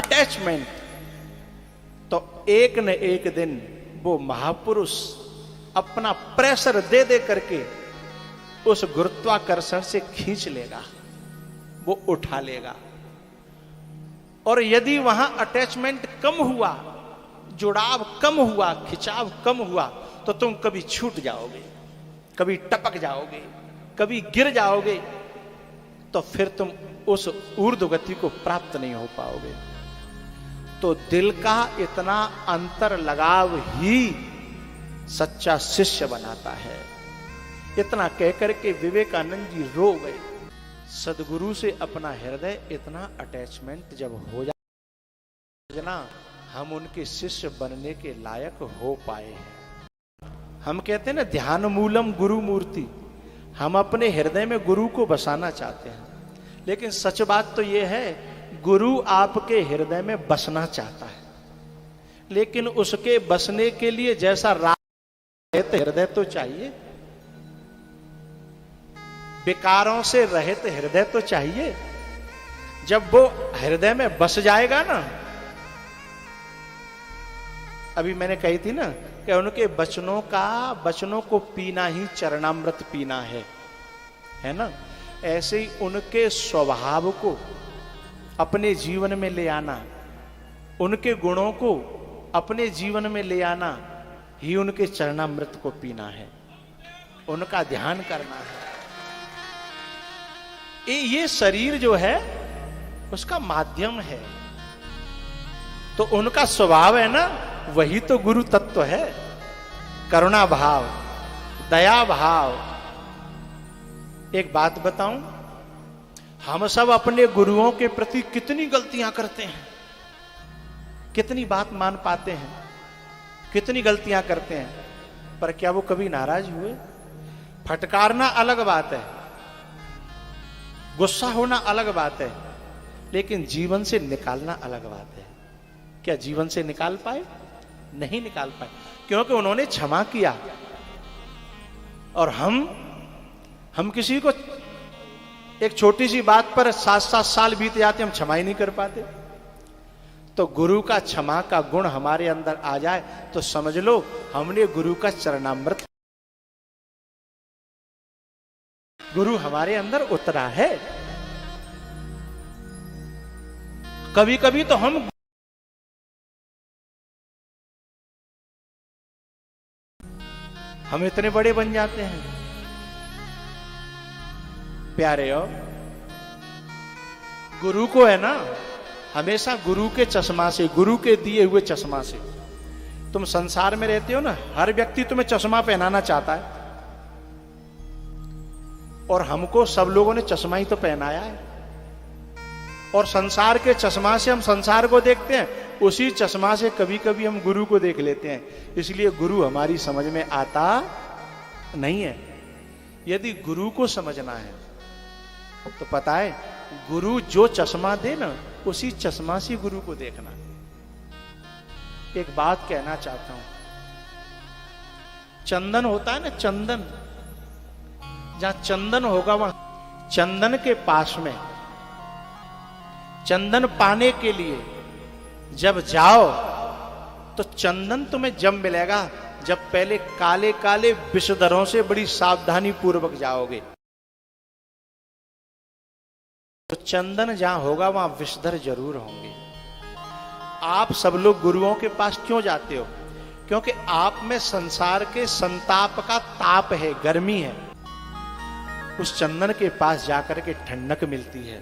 Attachment, तो एक न एक दिन वो महापुरुष अपना प्रेशर दे दे करके उस गुरुत्वाकर्षण से खींच लेगा, वो उठा लेगा। और यदि वहां अटैचमेंट कम हुआ, जुड़ाव कम हुआ, खिंचाव कम हुआ, तो तुम कभी छूट जाओगे, कभी टपक जाओगे, कभी गिर जाओगे, तो फिर तुम उस ऊर्ध्व गति को प्राप्त नहीं हो पाओगे। तो दिल का इतना अंतर लगाव ही सच्चा शिष्य बनाता है। इतना कहकर के विवेकानंद जी रो गए। सदगुरु से अपना हृदय इतना अटैचमेंट जब हो जाए, हम उनके शिष्य बनने के लायक हो पाए हैं। हम कहते हैं ना, ध्यान मूलम गुरु मूर्ति। हम अपने हृदय में गुरु को बसाना चाहते हैं, लेकिन सच बात तो यह है, गुरु आपके हृदय में बसना चाहता है, लेकिन उसके बसने के लिए जैसा रहित हृदय तो चाहिए, विकारों से रहित हृदय तो चाहिए। जब वो हृदय में बस जाएगा ना, अभी मैंने कही थी ना कि उनके वचनों को पीना ही चरणामृत पीना है ना। ऐसे ही उनके स्वभाव को अपने जीवन में ले आना, उनके गुणों को अपने जीवन में ले आना ही उनके चरणामृत को पीना है, उनका ध्यान करना है। ये शरीर जो है उसका माध्यम है, तो उनका स्वभाव है ना, वही तो गुरु तत्व है। करुणा भाव, दया भाव। एक बात बताऊं, हम सब अपने गुरुओं के प्रति कितनी गलतियां करते हैं, कितनी बात मान पाते हैं, कितनी गलतियां करते हैं, पर क्या वो कभी नाराज हुए? फटकारना अलग बात है, गुस्सा होना अलग बात है, लेकिन जीवन से निकालना अलग बात है। क्या जीवन से निकाल पाए? नहीं निकाल पाए, क्योंकि उन्होंने क्षमा किया। और हम किसी को एक छोटी सी बात पर 7-7 साल बीत जाते, हम क्षमा ही नहीं कर पाते। तो गुरु का क्षमा का गुण हमारे अंदर आ जाए तो समझ लो हमने गुरु का चरणामृत, गुरु हमारे अंदर उतरा है। कभी कभी तो हम इतने बड़े बन जाते हैं। प्यारे हो, गुरु को है ना, हमेशा गुरु के चश्मा से, गुरु के दिए हुए चश्मा से। तुम संसार में रहते हो ना, हर व्यक्ति तुम्हें चश्मा पहनाना चाहता है, और हमको सब लोगों ने चश्मा ही तो पहनाया है। और संसार के चश्मा से हम संसार को देखते हैं, उसी चश्मा से कभी कभी हम गुरु को देख लेते हैं। इसलिए गुरु हमारी समझ में आता नहीं है। यदि गुरु को समझना है तो पता है, गुरु जो चश्मा दे ना, उसी चश्मा से गुरु को देखना। एक बात कहना चाहता हूं, चंदन होता है ना, चंदन, जहां चंदन होगा वहां चंदन के पास में, चंदन पाने के लिए जब जाओ तो चंदन तुम्हें जब मिलेगा जब पहले काले काले विषधरों से बड़ी सावधानी पूर्वक जाओगे। तो चंदन जहां होगा वहां विषधर जरूर होंगे। आप सब लोग गुरुओं के पास क्यों जाते हो? क्योंकि आप में संसार के संताप का ताप है, गर्मी है। उस चंदन के पास जाकर के ठंडक मिलती है।